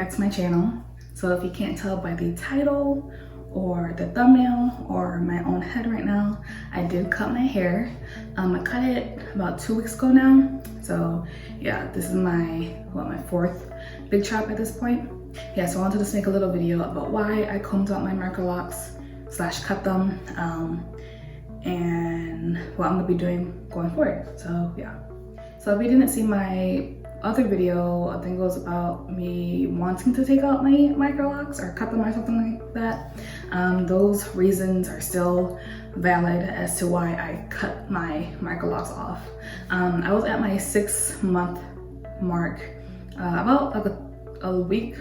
back to my channel. So if you can't tell by the title or the thumbnail or my own head right now, I did cut my hair. I cut it about 2 weeks ago now. So yeah, this is my fourth big chop at this point. Yeah, so I wanted to just make a little video about why I combed out my Microlocs / cut them, and what I'm gonna be doing going forward. So yeah. So if you didn't see my other video, I think it was about me wanting to take out my Microlocs or cut them or something like that. Those reasons are still valid as to why I cut my Microlocs off. I was at my 6-month mark, about like a week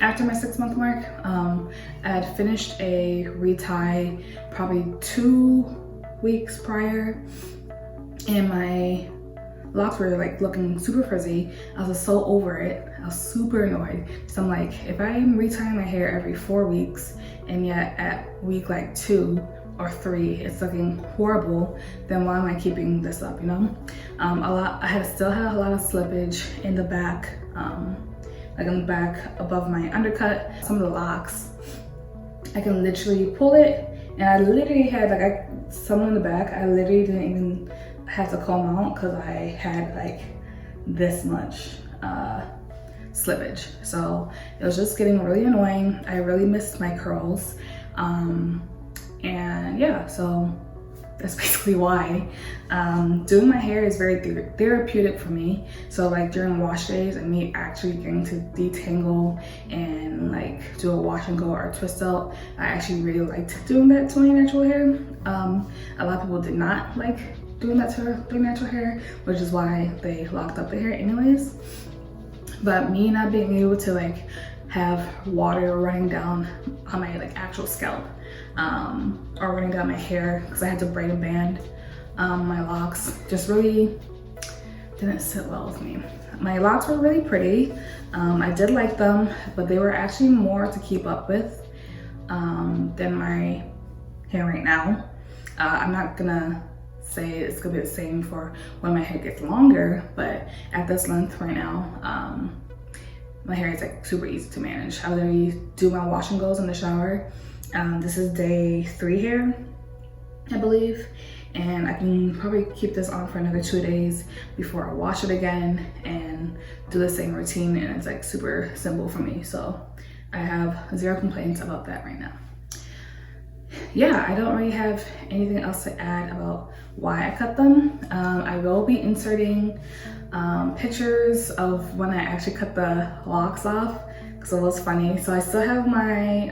after my 6-month mark. I had finished a retie probably 2 weeks prior, and my locks were like looking super frizzy. I was so over it. I was super annoyed. So I'm like, if I'm retying my hair every 4 weeks and yet at week like 2 or 3 it's looking horrible, then why am I keeping this up, you know? I still had a lot of slippage in the back, like in the back above my undercut. Some of the locks, I can literally pull it, and I literally had some in the back, I literally didn't even have to comb out because I had like this much slippage. So it was just getting really annoying. I really missed my curls, and yeah, so that's basically why. Doing my hair is very therapeutic for me. So like during wash days and me actually getting to detangle and like do a wash and go or a twist out, I actually really liked doing that to my natural hair. A lot of people did not like doing that to their natural hair, which is why they locked up the hair anyways. But me not being able to like have water running down on my like actual scalp, or running down my hair because I had to braid and band my locks, just really didn't sit well with me. My locks were really pretty. I did like them, but they were actually more to keep up with than my hair right now. I'm not gonna say it's gonna be the same for when my hair gets longer, but at this length right now, my hair is like super easy to manage. I literally do my wash and goes in the shower. This is day 3 here, I believe, and I can probably keep this on for another 2 days before I wash it again and do the same routine, and it's like super simple for me. So I have 0 complaints about that right now. Yeah, I don't really have anything else to add about why I cut them. I will be inserting pictures of when I actually cut the locks off, because it was funny. So I still have my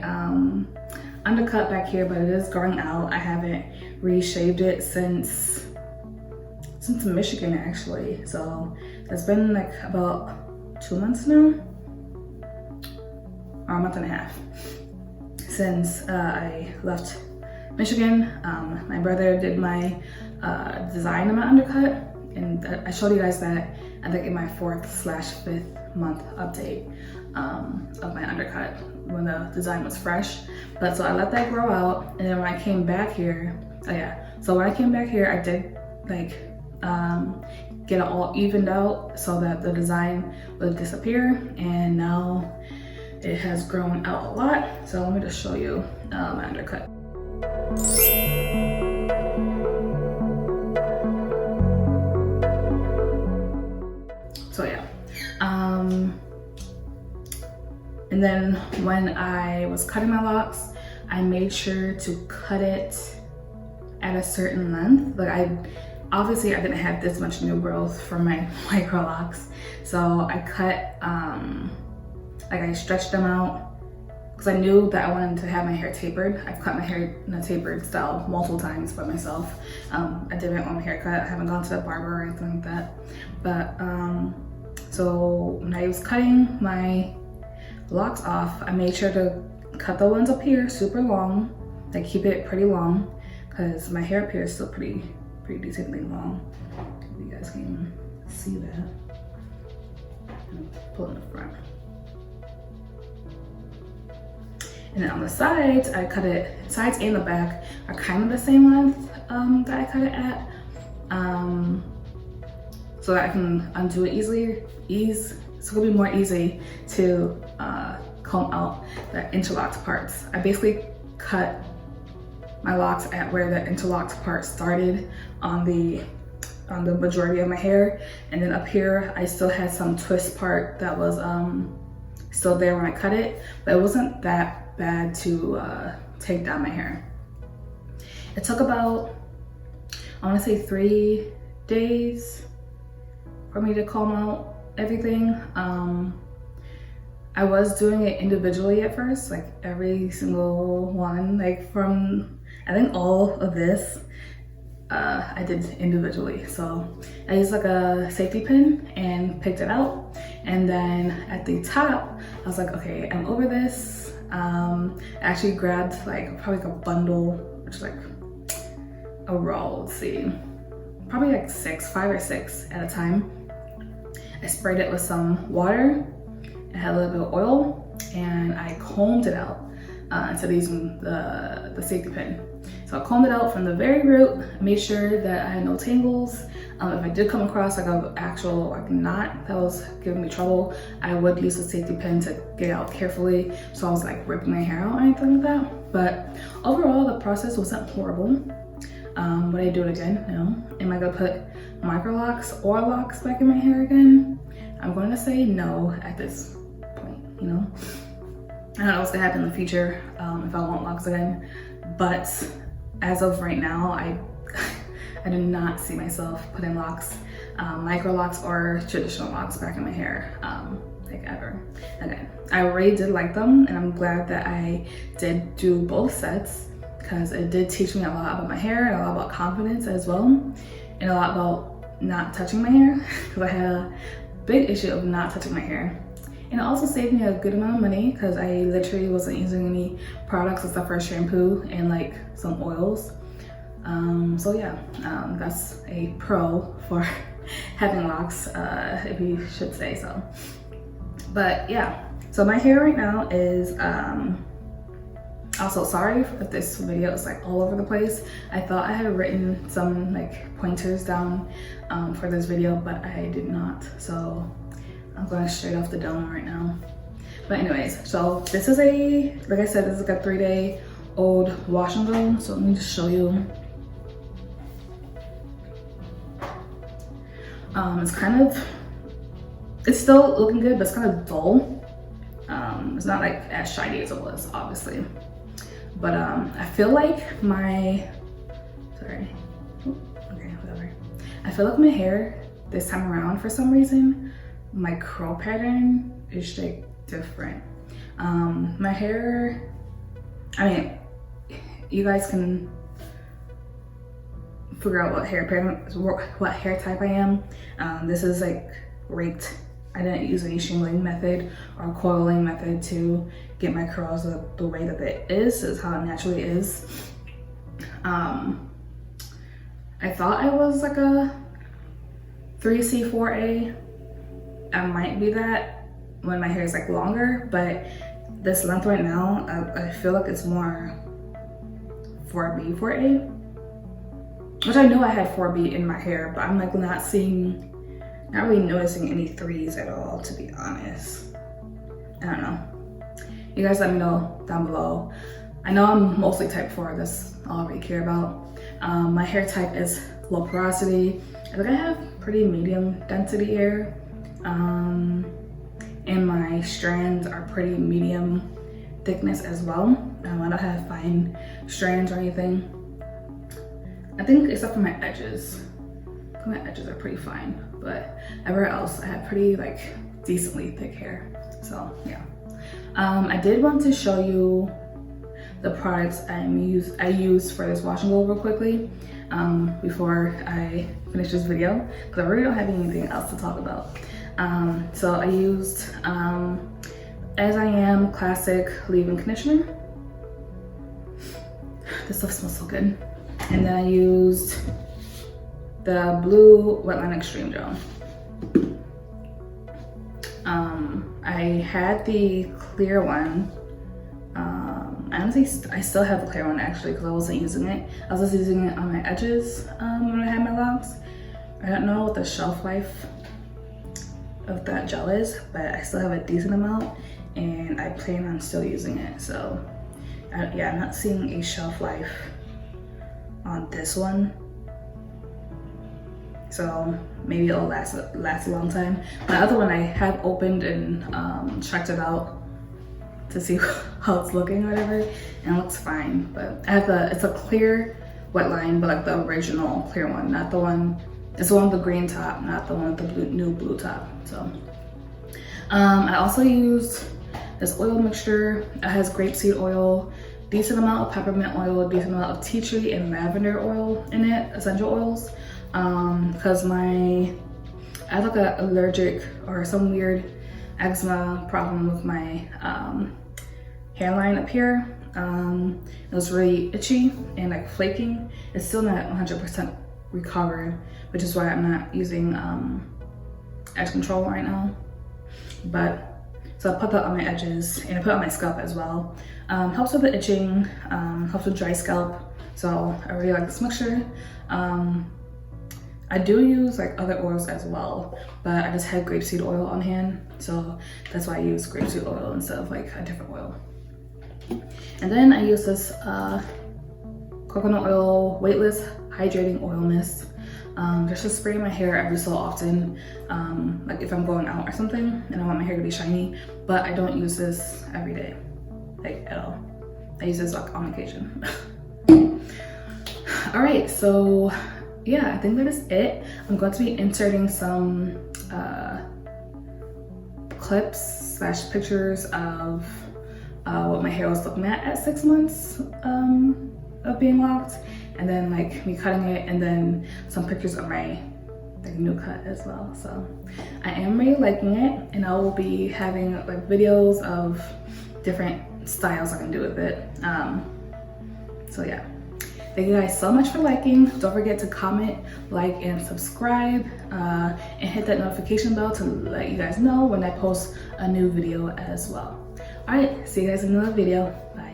undercut back here, but it is growing out. I haven't reshaved it since Michigan actually. So it's been like about 2 months now, or a month and a half since I left Michigan. My brother did my design of my undercut, and I showed you guys that I think in my 4th/5th month update of my undercut when the design was fresh. But so I let that grow out, and then when I came back here, so when I came back here, I did like get it all evened out so that the design would disappear, and now it has grown out a lot. So let me just show you my undercut. So yeah, and then when I was cutting my locks, I made sure to cut it at a certain length. Like obviously I didn't have this much new growth from my Microlocs, so I cut, like I stretched them out because I knew that I wanted to have my hair tapered. I've cut my hair in a tapered style multiple times by myself. I did my own haircut. I haven't gone to the barber or anything like that. But so when I was cutting my locks off, I made sure to cut the ones up here super long, like keep it pretty long, because my hair up here is still pretty decently long. If you guys can see that. Pull in the front. And then on the sides, I cut it, sides and the back are kind of the same length that I cut it at. So that I can undo it easily, so it'll be more easy to comb out the interlocked parts. I basically cut my locks at where the interlocked part started on the majority of my hair, and then up here I still had some twist part that was still there when I cut it, but it wasn't that bad to take down my hair. It took about, I want to say 3 days for me to comb out everything. I was doing it individually at first, like every single one, like from, I think all of this, I did individually. So I used like a safety pin and picked it out. And then at the top, I was like, okay, I'm over this. I actually grabbed like probably like a bundle, which is like a roll, let's see, probably like 5 or 6 at a time. I sprayed it with some water. I had a little bit of oil, and I combed it out instead of using the safety pin. So I combed it out from the very root, made sure that I had no tangles. If I did come across like an actual like knot that was giving me trouble, I would use the safety pin to get it out carefully, so I was like ripping my hair out or anything like that. But overall, the process wasn't horrible. Would I do it again? No. Am I gonna put Microlocs or locks back in my hair again? I'm going to say no at this point, you know? I don't know what's gonna happen in the future if I want locks again, but as of right now, I do not see myself putting locks, Microlocs or traditional locks back in my hair, like ever again. I already did like them, and I'm glad that I did do both sets, because it did teach me a lot about my hair and a lot about confidence as well, and a lot about not touching my hair, because I had a big issue of not touching my hair. And it also saved me a good amount of money, because I literally wasn't using any products except for shampoo and like some oils. So yeah, that's a pro for having locks, if you should say so. But yeah, so my hair right now is, also sorry if this video is like all over the place. I thought I had written some like pointers down for this video, but I did not. So I'm going straight off the dome right now. But anyways, so this is like I said, this is like a 3-day-old wash and go. So let me just show you. It's still looking good, but it's kind of dull. It's not like as shiny as it was, obviously. But I feel like my, sorry, okay, whatever. I feel like my hair this time around, for some reason, my curl pattern is like different. My hair, I mean, you guys can figure out what hair type I am. This is like raked. I didn't use any shingling method or coiling method to get my curls the way that it is how it naturally is. I thought I was like a 3C, 4A. I might be that when my hair is like longer, but this length right now, I feel like it's more 4B, 4A. Which I know I had 4B in my hair, but I'm like not really noticing any 3s at all, to be honest. I don't know. You guys let me know down below. I know I'm mostly type 4, that's all I really care about. My hair type is low porosity. I think I have pretty medium density hair. And my strands are pretty medium thickness as well. I don't have fine strands or anything. I think except for my edges. My edges are pretty fine, but everywhere else I have pretty like decently thick hair. So yeah. I did want to show you the products I use for this wash and go real quickly before I finish this video, because I really don't have anything else to talk about. So I used As I Am Classic Leave-In Conditioner. This stuff smells so good. And then I used the Blue Wetline Extreme Gel. I had the clear one. Honestly, I still have the clear one actually, because I wasn't using it. I was just using it on my edges when I had my locks. I don't know what the shelf life of that gel is, but I still have a decent amount and I plan on still using it. So yeah, I'm not seeing a shelf life on this one. So maybe it'll last a long time. My other one I have opened and checked it out to see how it's looking or whatever, and it looks fine. But I have it's a clear wet line, but like the original clear one, not the one, it's the one with the green top, not the one with the new blue top. So I also used this oil mixture. It has grapeseed oil, decent amount of peppermint oil, decent amount of tea tree and lavender oil in it, essential oils. Because I have like an allergic or some weird eczema problem with my hairline up here. It was really itchy and like flaking. It's still not 100% recovered, which is why I'm not using edge control right now. But so I put that on my edges and I put it on my scalp as well. Helps with the itching, helps with dry scalp. So I really like this mixture. I do use like other oils as well, but I just had grapeseed oil on hand, so that's why I use grapeseed oil instead of like a different oil. And then I use this coconut oil weightless hydrating oil mist, just to spray my hair every so often, like if I'm going out or something and I want my hair to be shiny. But I don't use this every day, like at all. I use this like on occasion. All right, so yeah, I think that is it. I'm going to be inserting some clips / pictures of what my hair was looking at 6 months of being locked, and then like me cutting it, and then some pictures of my like new cut as well. So I am really liking it, and I will be having like videos of different styles I can do with it. So yeah. Thank you guys so much for liking. Don't forget to comment, like, and subscribe, and hit that notification bell to let you guys know when I post a new video as well. All right, see you guys in another video. Bye.